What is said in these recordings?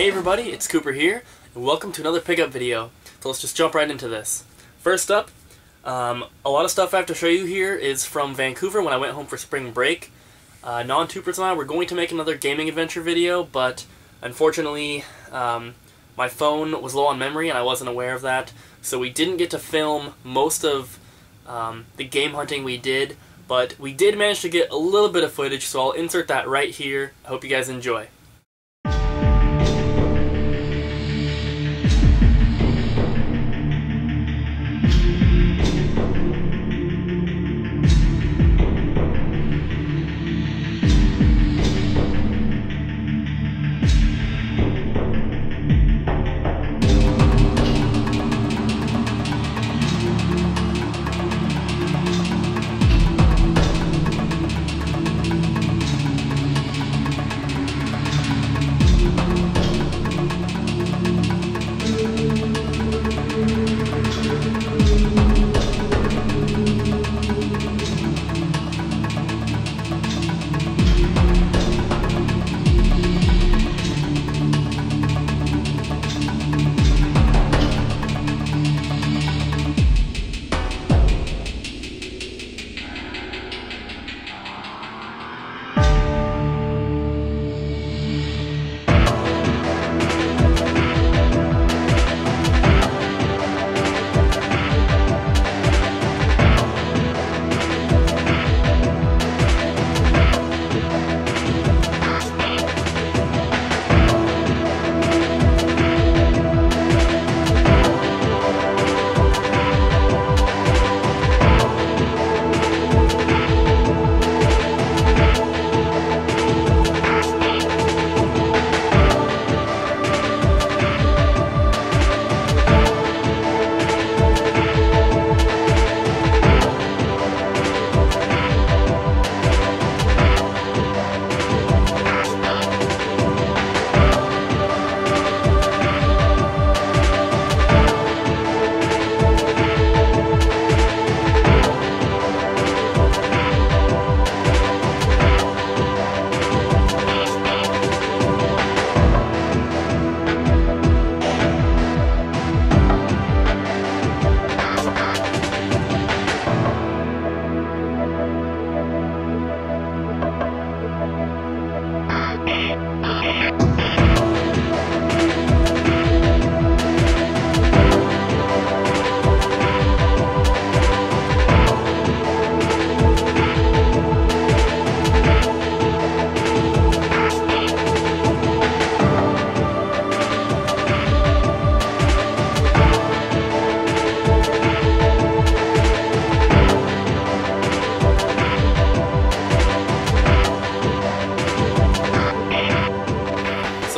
Hey everybody, it's Cooper here, and welcome to another pickup video. So let's just jump right into this. First up, a lot of stuff I have to show you here is from Vancouver when I went home for spring break. Non-Tupers and I were going to make another gaming adventure video, but unfortunately my phone was low on memory and I wasn't aware of that, so we didn't get to film most of the game hunting we did, but we did manage to get a little bit of footage, so I'll insert that right here. I hope you guys enjoy.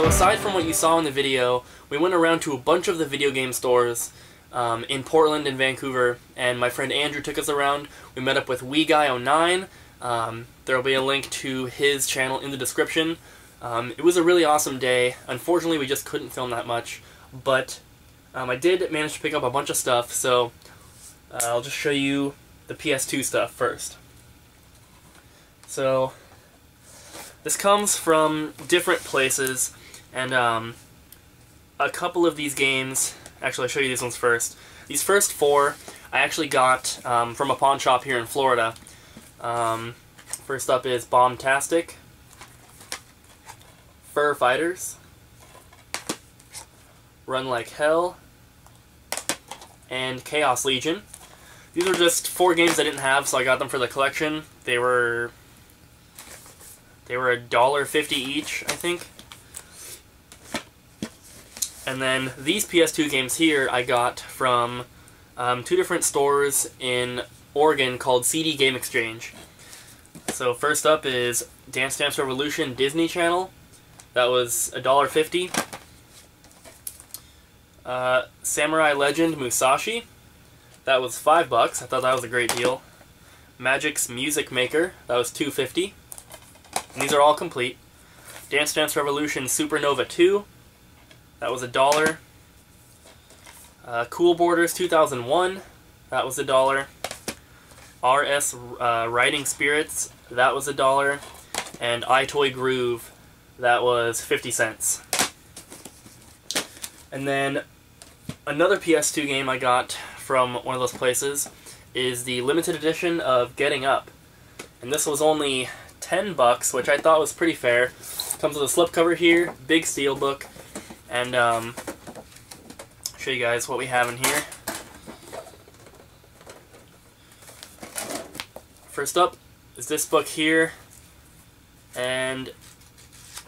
Aside from what you saw in the video, we went around to a bunch of the video game stores in Portland and Vancouver, and my friend Andrew took us around. We met up with WeGuy09. There will be a link to his channel in the description. It was a really awesome day. Unfortunately, we just couldn't film that much, but I did manage to pick up a bunch of stuff, so I'll just show you the PS2 stuff first. So, this comes from different places. And a couple of these games, actually I'll show you these ones first. These first four I actually got from a pawn shop here in Florida. First up is Bombtastic, Fur Fighters, Run Like Hell, and Chaos Legion. These are just four games I didn't have, so I got them for the collection. They were $1.50 each, I think. And then these PS2 games here I got from two different stores in Oregon called CD Game Exchange. So first up is Dance Dance Revolution Disney Channel. That was $1.50. Samurai Legend Musashi. That was $5. I thought that was a great deal. Magic's Music Maker. That was $2.50. And these are all complete. Dance Dance Revolution Supernova 2. That was $1. Cool Borders 2001. That was $1. RS Riding Spirits. That was $1. And iToy Groove. That was 50 cents. And then another PS2 game I got from one of those places is the limited edition of Getting Up. And this was only $10, which I thought was pretty fair. Comes with a slipcover here, big steel book, and show you guys what we have in here. First up is this book here, and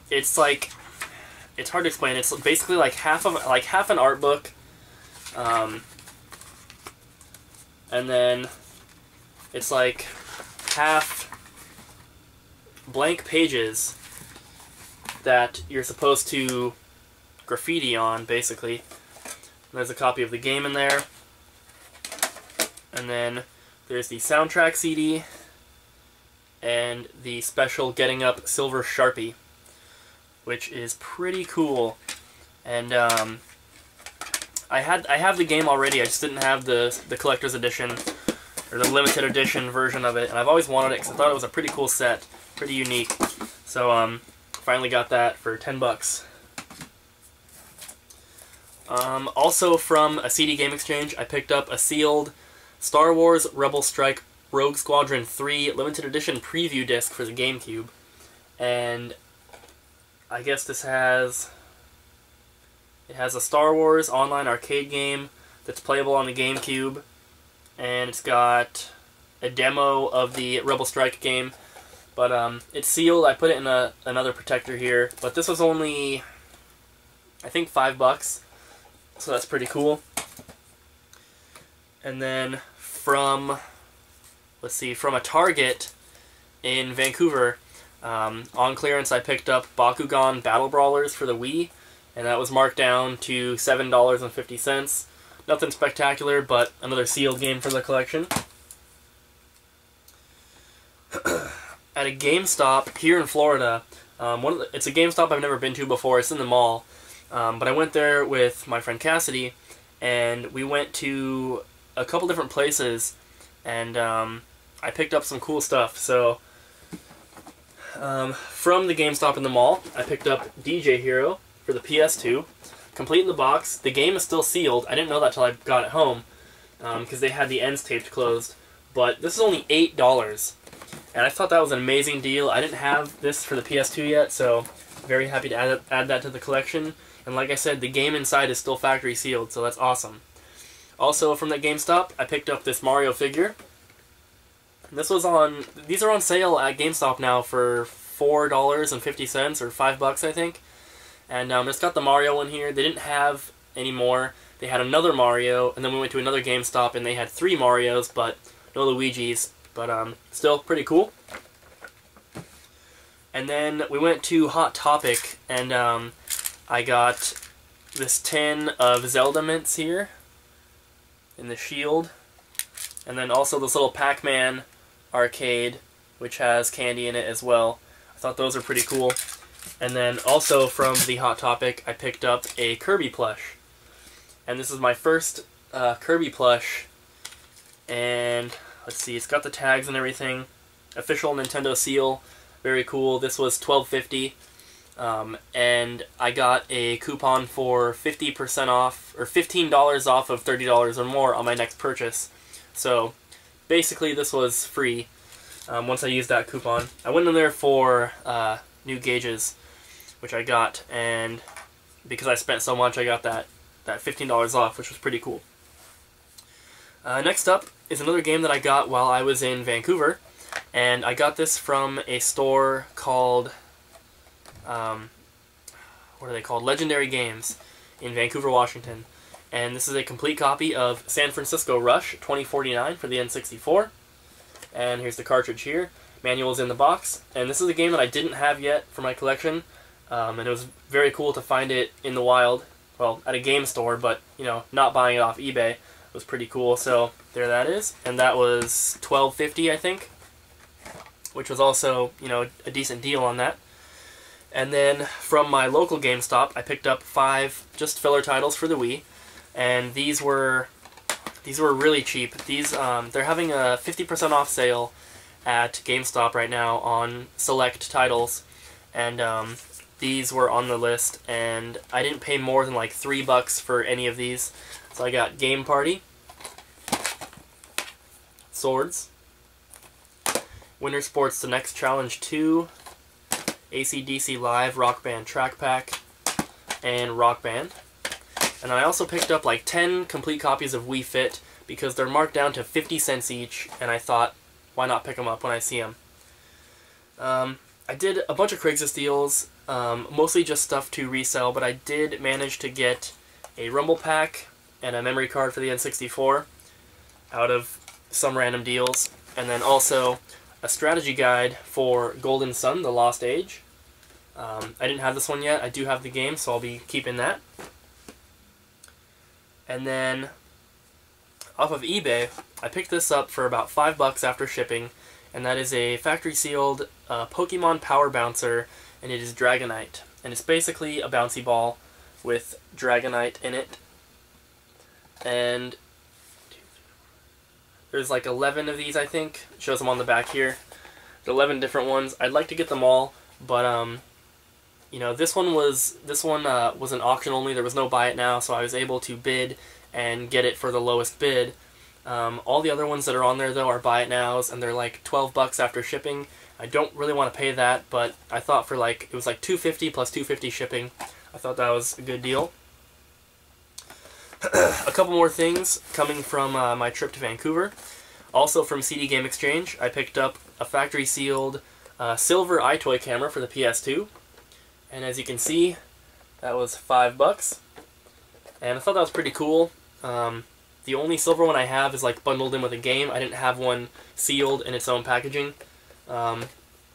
it's like, it's hard to explain. It's basically like half an art book, and then it's like half blank pages that you're supposed to graffiti on, basically. And there's a copy of the game in there, and then there's the soundtrack CD and the special Getting Up Silver Sharpie, which is pretty cool. And I have the game already. I just didn't have the collector's edition or the limited edition version of it, and I've always wanted it because I thought it was a pretty cool set, pretty unique. So finally got that for $10. Also from a CD Game Exchange, I picked up a sealed Star Wars Rebel Strike Rogue Squadron 3 limited edition preview disc for the GameCube. And I guess it has a Star Wars online arcade game that's playable on the GameCube, and it's got a demo of the Rebel Strike game, but it's sealed. I put it in another protector here, but this was only, I think, $5, so that's pretty cool. And then from, let's see, from a Target in Vancouver, on clearance I picked up Bakugan Battle Brawlers for the Wii, and that was marked down to $7.50. Nothing spectacular, but another sealed game for the collection. At a GameStop here in Florida, it's a GameStop I've never been to before. It's in the mall, but I went there with my friend Cassidy, and we went to a couple different places, and I picked up some cool stuff. So from the GameStop in the mall, I picked up DJ Hero for the PS2, complete in the box. The game is still sealed. I didn't know that till I got it home, because they had the ends taped closed. But this is only $8, and I thought that was an amazing deal. I didn't have this for the PS2 yet, so very happy to add that to the collection. And like I said, the game inside is still factory sealed, so that's awesome. Also from that GameStop, I picked up this Mario figure. These are on sale at GameStop now for $4.50 or $5, I think. And it's got the Mario one here. They didn't have any more. They had another Mario, and then we went to another GameStop and they had 3 Marios, but no Luigis. But still pretty cool. And then we went to Hot Topic, and I got this tin of Zelda mints here in the shield, and then also this little Pac-Man arcade, which has candy in it as well. I thought those are pretty cool. And then also from the Hot Topic, I picked up a Kirby plush. And this is my first Kirby plush. And let's see, it's got the tags and everything. Official Nintendo seal. Very cool. This was $12.50. And I got a coupon for 50% off, or $15 off of $30 or more on my next purchase. So basically this was free once I used that coupon. I went in there for new gauges, which I got, and because I spent so much, I got that $15 off, which was pretty cool. Next up is another game that I got while I was in Vancouver, and I got this from a store called, what are they called? Legendary Games in Vancouver, Washington. And this is a complete copy of San Francisco Rush 2049 for the N64. And here's the cartridge here. Manual's in the box. And this is a game that I didn't have yet for my collection. And it was very cool to find it in the wild. Well, at a game store, but, you know, not buying it off eBay. It was pretty cool. So there that is. And that was $12.50, I think, which was also, you know, a decent deal on that. And then from my local GameStop, I picked up 5 just filler titles for the Wii. And these were really cheap. These they're having a 50% off sale at GameStop right now on select titles, and these were on the list, and I didn't pay more than like $3 for any of these. So I got Game Party, Swords, Winter Sports The Next Challenge 2, AC/DC Live Rock Band Track Pack, and Rock Band. And I also picked up like 10 complete copies of Wii Fit because they're marked down to 50 cents each, and I thought, why not pick them up when I see them? I did a bunch of Craigslist deals, mostly just stuff to resell, but I did manage to get a Rumble Pack and a memory card for the N64 out of some random deals, and then also a strategy guide for Golden Sun, The Lost Age. I didn't have this one yet. I do have the game, so I'll be keeping that. And then, off of eBay, I picked this up for about $5 after shipping, and that is a factory-sealed Pokemon Power Bouncer, and it is Dragonite. And it's basically a bouncy ball with Dragonite in it. And there's like 11 of these, I think. It shows them on the back here. There's 11 different ones. I'd like to get them all, but you know, this one was an auction only. There was no buy it now, so I was able to bid and get it for the lowest bid. All the other ones that are on there though are buy it nows, and they're like $12 after shipping. I don't really want to pay that, but I thought for like, it was like $250 plus $250 shipping. I thought that was a good deal. A couple more things coming from my trip to Vancouver. Also from CD Game Exchange, I picked up a factory-sealed silver iToy camera for the PS2. And as you can see, that was $5. And I thought that was pretty cool. The only silver one I have is like bundled in with a game. I didn't have one sealed in its own packaging. I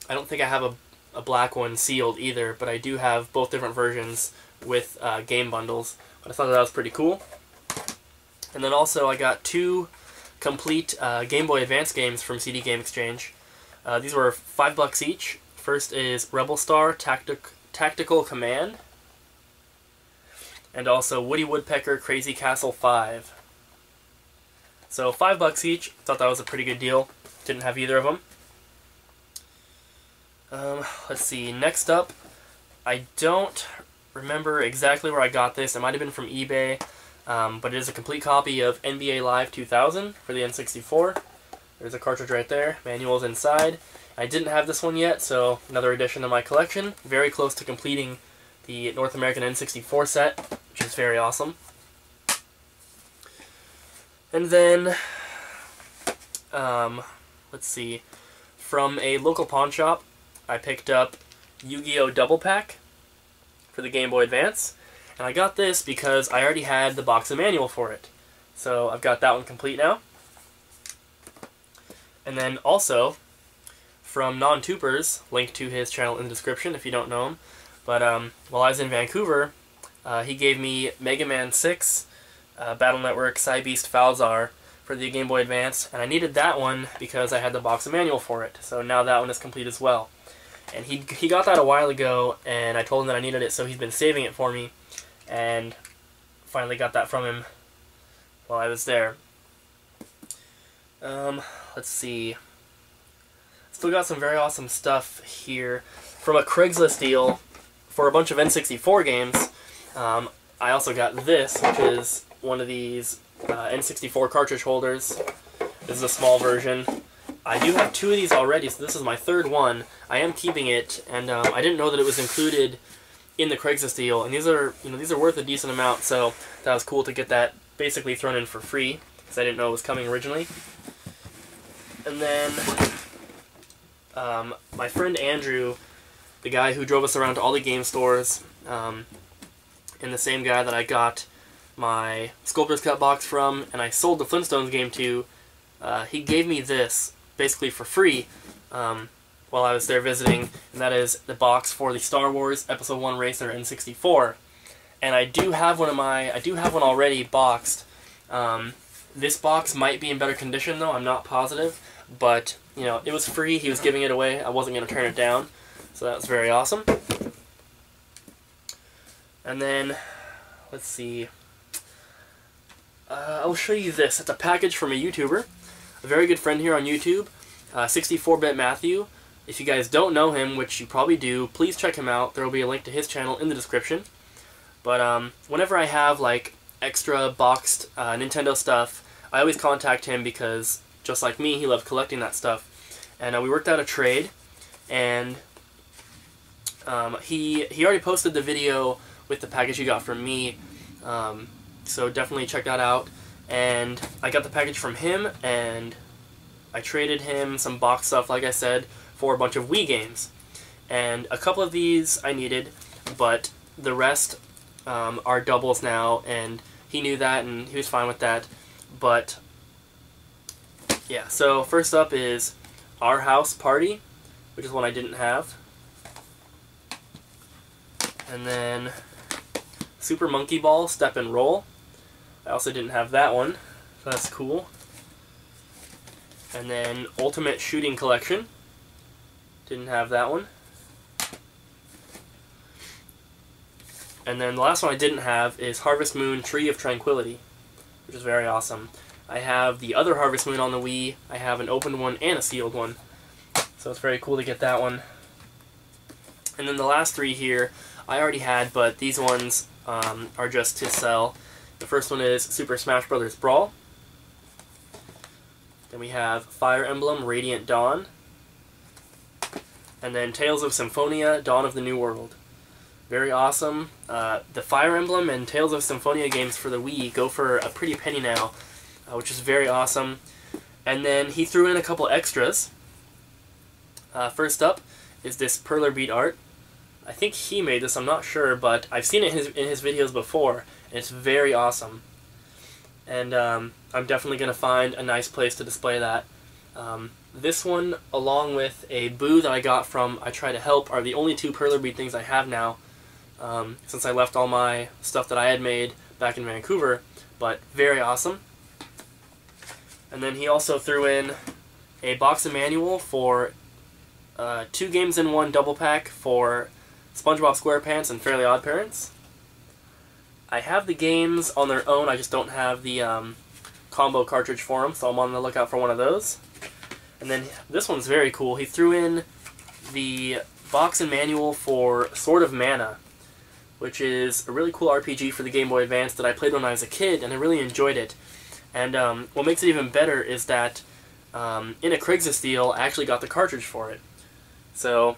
don't think I have a black one sealed either, but I do have both different versions with game bundles. But I thought that was pretty cool. And then also I got 2 complete Game Boy Advance games from CD Game Exchange. These were $5 each. First is Rebel Star Tactical Command, and also Woody Woodpecker Crazy Castle 5. So $5 each. Thought that was a pretty good deal. Didn't have either of them. Let's see. Next up, I don't remember exactly where I got this. It might have been from eBay, but it is a complete copy of NBA Live 2000 for the N64. There's a cartridge right there. Manual's inside. I didn't have this one yet, so another addition to my collection. Very close to completing the North American N64 set, which is very awesome. And then, let's see, from a local pawn shop, I picked up Yu-Gi-Oh! Double Pack for the Game Boy Advance. And I got this because I already had the box and manual for it. So I've got that one complete now. And then also, from Non-Tupers, link to his channel in the description if you don't know him. But while I was in Vancouver, he gave me Mega Man 6, Battle Network, Psybeast Falzar for the Game Boy Advance, and I needed that one because I had the box and manual for it. So now that one is complete as well. And he got that a while ago, and I told him that I needed it, so he's been saving it for me, and finally got that from him while I was there. Let's see. Still got some very awesome stuff here. From a Craigslist deal for a bunch of N64 games, I also got this, which is one of these N64 cartridge holders. This is a small version. I do have 2 of these already, so this is my 3rd one. I am keeping it, and I didn't know that it was included in the Craigslist deal. And these are worth a decent amount, so that was cool to get that basically thrown in for free, because I didn't know it was coming originally. And then my friend Andrew, the guy who drove us around to all the game stores, and the same guy that I got my Sculptor's Cut box from, and I sold the Flintstones game to, he gave me this basically for free while I was there visiting, and that is the box for the Star Wars Episode 1 Racer N64. And I do have one already boxed. This box might be in better condition though, I'm not positive, but you know, it was free, he was giving it away, I wasn't going to turn it down, so that was very awesome. And then, let's see, I'll show you this. It's a package from a YouTuber, a very good friend here on YouTube, 64BitMatthew. If you guys don't know him, which you probably do, please check him out. There will be a link to his channel in the description. But whenever I have like extra boxed Nintendo stuff, I always contact him because, just like me, he loves collecting that stuff. And we worked out a trade, and he already posted the video with the package he got from me, so definitely check that out. And I got the package from him, and I traded him some box stuff, like I said, for a bunch of Wii games. And a couple of these I needed, but the rest are doubles now, and he knew that, and he was fine with that. But yeah, so first up is Our House Party, which is one I didn't have. And then Super Monkey Ball, Step and Roll. I also didn't have that one, so that's cool. And then Ultimate Shooting Collection. Didn't have that one. And then the last one I didn't have is Harvest Moon Tree of Tranquility, which is very awesome. I have the other Harvest Moon on the Wii. I have an opened one and a sealed one. So it's very cool to get that one. And then the last three here I already had, but these ones are just to sell. The first one is Super Smash Bros. Brawl. Then we have Fire Emblem Radiant Dawn. And then Tales of Symphonia, Dawn of the New World. Very awesome. The Fire Emblem and Tales of Symphonia games for the Wii go for a pretty penny now, which is very awesome. And then he threw in a couple extras. First up is this Perler Beat art. I think he made this, I'm not sure, but I've seen it in his videos before, and it's very awesome. And I'm definitely going to find a nice place to display that. This one, along with a Boo that I got from I Try to Help, are the only two Perler Beat things I have now, since I left all my stuff that I had made back in Vancouver, but very awesome. And then he also threw in a box and manual for 2 games in 1 double pack for SpongeBob SquarePants and Fairly Odd Parents. I have the games on their own, I just don't have the combo cartridge for them, so I'm on the lookout for one of those. And then this one's very cool. He threw in the box and manual for Sword of Mana, which is a really cool RPG for the Game Boy Advance that I played when I was a kid, and I really enjoyed it. And what makes it even better is that in a Craigslist deal, I actually got the cartridge for it. So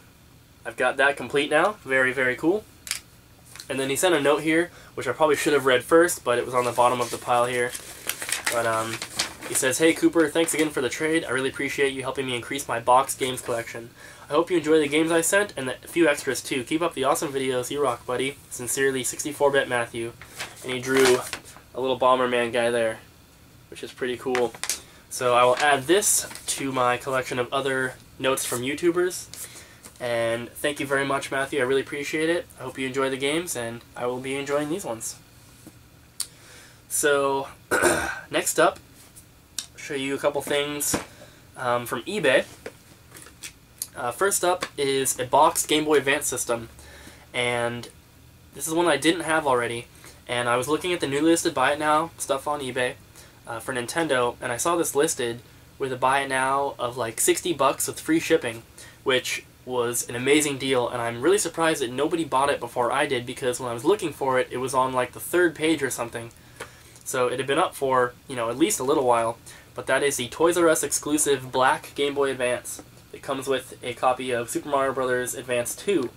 I've got that complete now. Very, very cool. And then he sent a note here, which I probably should have read first, but it was on the bottom of the pile here. But he says, "Hey Cooper, thanks again for the trade. I really appreciate you helping me increase my boxed games collection. I hope you enjoy the games I sent, and a few extras too. Keep up the awesome videos. You rock, buddy. Sincerely, 64-Bit Matthew." And he drew a little Bomberman guy there, which is pretty cool. So I will add this to my collection of other notes from YouTubers. And thank you very much, Matthew. I really appreciate it. I hope you enjoy the games, and I will be enjoying these ones. So, next up, I'll show you a couple things from eBay. First up is a boxed Game Boy Advance system, and this is one I didn't have already. And I was looking at the new listed Buy It Now stuff on eBay for Nintendo, and I saw this listed with a Buy It Now of like 60 bucks with free shipping, which was an amazing deal, and I'm really surprised that nobody bought it before I did, because when I was looking for it, it was on like the 3rd page or something. So it had been up for, you know, at least a little while. But that is the Toys R Us exclusive black Game Boy Advance. It comes with a copy of Super Mario Bros. Advance 2,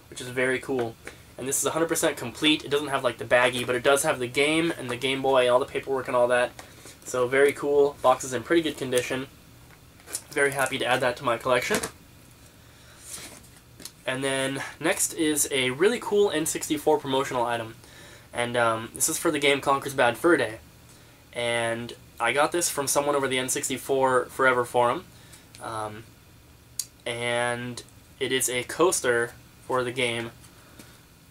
which is very cool. And this is 100% complete. It doesn't have like the baggie, but it does have the game and the Game Boy and all the paperwork and all that. So very cool. Box is in pretty good condition. Very happy to add that to my collection. And then next is a really cool N64 promotional item. And this is for the game Conker's Bad Fur Day. And I got this from someone over the N64 Forever forum. And it is a coaster for the game.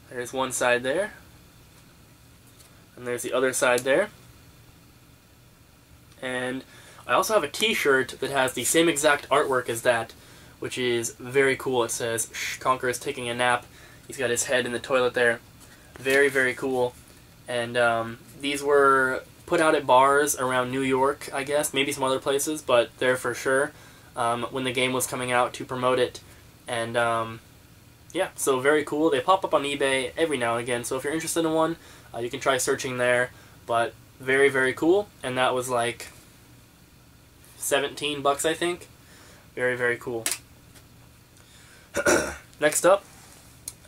There's one side there. And there's the other side there. And I also have a t-shirt that has the same exact artwork as that, which is very cool. It says, "Shh, Conker is taking a nap." He's got his head in the toilet there. Very, very cool. And these were put out at bars around New York, I guess. Maybe some other places, but there for sure. when the game was coming out to promote it. And yeah, so very cool. They pop up on eBay every now and again, so if you're interested in one, you can try searching there. But very, very cool. And that was like 17 bucks, I think. Very, very cool. Next up,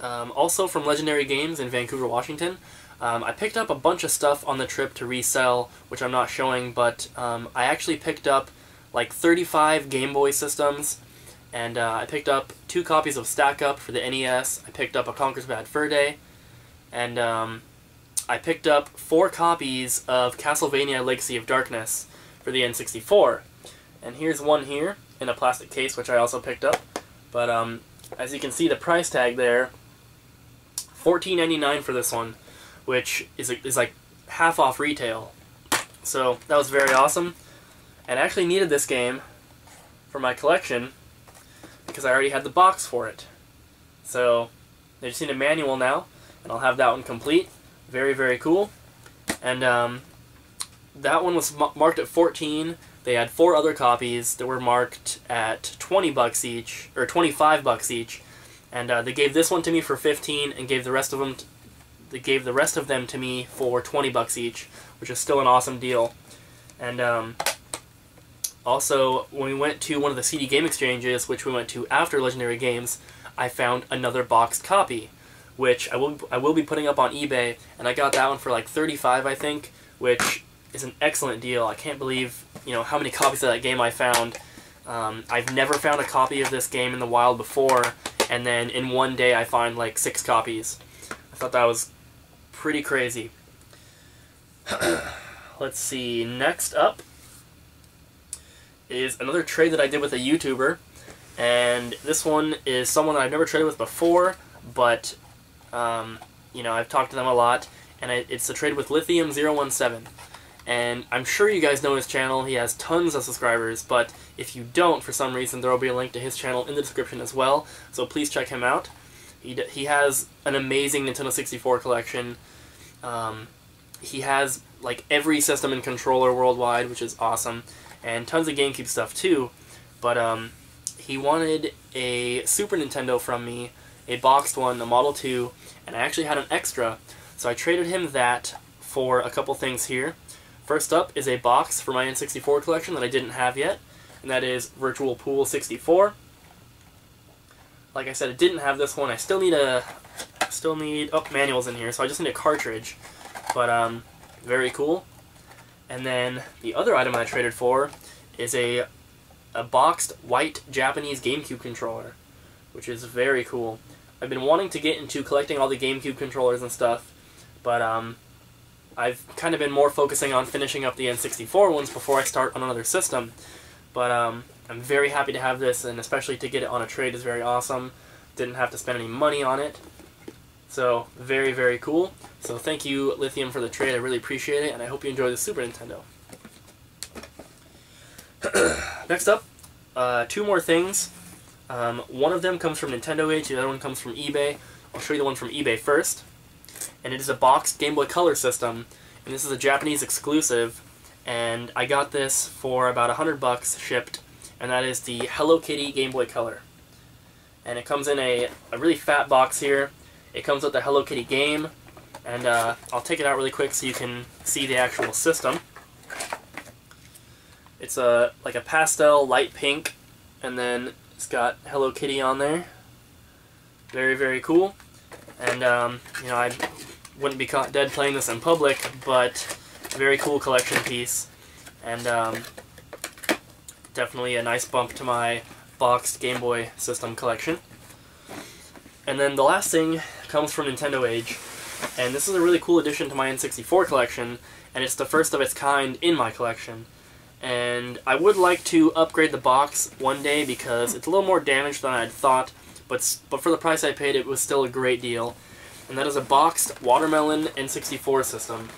also from Legendary Games in Vancouver, Washington, I picked up a bunch of stuff on the trip to resell, which I'm not showing, but I actually picked up like 35 Game Boy systems, and I picked up 2 copies of Stack Up for the NES, I picked up a Conker's Bad Fur Day, and I picked up 4 copies of Castlevania Legacy of Darkness for the N64. And here's one here in a plastic case, which I also picked up. But as you can see, the price tag there, $14.99 for this one, which is like half off retail. So that was very awesome. And I actually needed this game for my collection because I already had the box for it. So they just need a manual now, and I'll have that one complete. Very, very cool. And that one was marked at 14. They had 4 other copies that were marked at 20 bucks each, or 25 bucks each. And they gave this one to me for 15, and gave the rest of them to me for 20 bucks each, which is still an awesome deal. And also, when we went to one of the CD game exchanges, which we went to after Legendary Games, I found another boxed copy, which I will be putting up on eBay, and I got that one for like 35, I think, which is an excellent deal. I can't believe, you know, how many copies of that game I found. I've never found a copy of this game in the wild before, and then in one day I find like 6 copies. I thought that was pretty crazy. Let's see, next up is another trade that I did with a YouTuber, and this one is someone that I've never traded with before, but you know, I've talked to them a lot, and it's a trade with Lithium017. And I'm sure you guys know his channel. He has tons of subscribers, but if you don't, for some reason, there will be a link to his channel in the description as well, so please check him out. He has an amazing Nintendo 64 collection. He has like every system and controller worldwide, which is awesome, and tons of GameCube stuff too, but he wanted a Super Nintendo from me, a boxed one, the Model 2, and I actually had an extra, so I traded him that for a couple things here. First up is a box for my N64 collection that I didn't have yet, and that is Virtual Pool 64. Like I said, I didn't have this one. I still need manuals in here, so I just need a cartridge. But very cool. And then the other item I traded for is a boxed white Japanese GameCube controller, which is very cool. I've been wanting to get into collecting all the GameCube controllers and stuff, but I've kind of been more focusing on finishing up the N64 ones before I start on another system. But I'm very happy to have this, and especially to get it on a trade is very awesome. Didn't have to spend any money on it. So, very, very cool. So thank you, Lithium, for the trade. I really appreciate it, and I hope you enjoy the Super Nintendo. Next up, 2 more things. One of them comes from Nintendo Age, the other one comes from eBay. I'll show you the one from eBay first. And it is a boxed Game Boy Color system, and this is a Japanese exclusive, and I got this for about 100 bucks shipped, and that is the Hello Kitty Game Boy Color. And it comes in a really fat box here. It comes with the Hello Kitty game, and I'll take it out really quick so you can see the actual system. It's like a pastel light pink, and then it's got Hello Kitty on there. Very, very cool. And you know, I wouldn't be caught dead playing this in public, but very cool collection piece, and definitely a nice bump to my boxed Game Boy system collection. And then the last thing comes from Nintendo Age, and this is a really cool addition to my N64 collection, and it's the first of its kind in my collection. And I would like to upgrade the box one day because it's a little more damaged than I had thought, but for the price I paid, it was still a great deal. And that is a boxed Watermelon N64 system.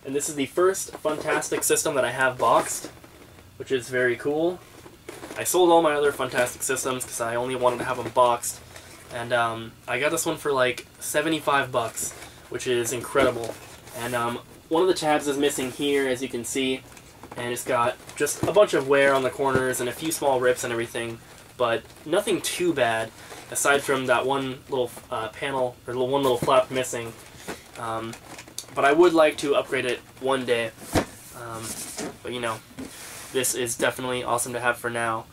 And this is the first Fantastic system that I have boxed, which is very cool. I sold all my other Fantastic systems because I only wanted to have them boxed. And I got this one for like 75 bucks, which is incredible. And one of the tabs is missing here, as you can see. and it's got just a bunch of wear on the corners and a few small rips and everything, but nothing too bad, aside from that one little panel, or one little flap missing. But I would like to upgrade it one day, but you know, this is definitely awesome to have for now.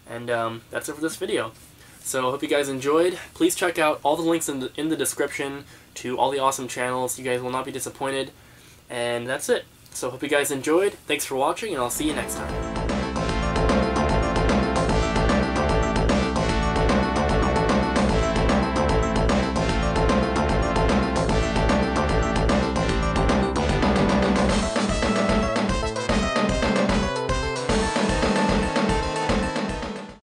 And that's it for this video. So I hope you guys enjoyed. Please check out all the links in the description to all the awesome channels. You guys will not be disappointed. And that's it. So hope you guys enjoyed. Thanks for watching, and I'll see you next time.